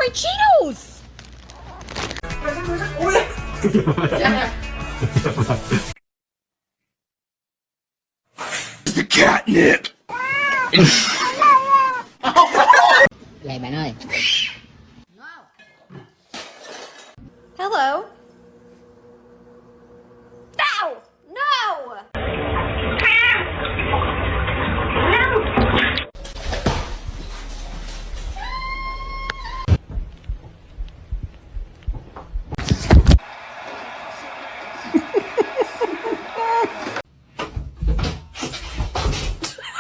my Cheetos! The catnip. Vậy bạn ơi. Hello.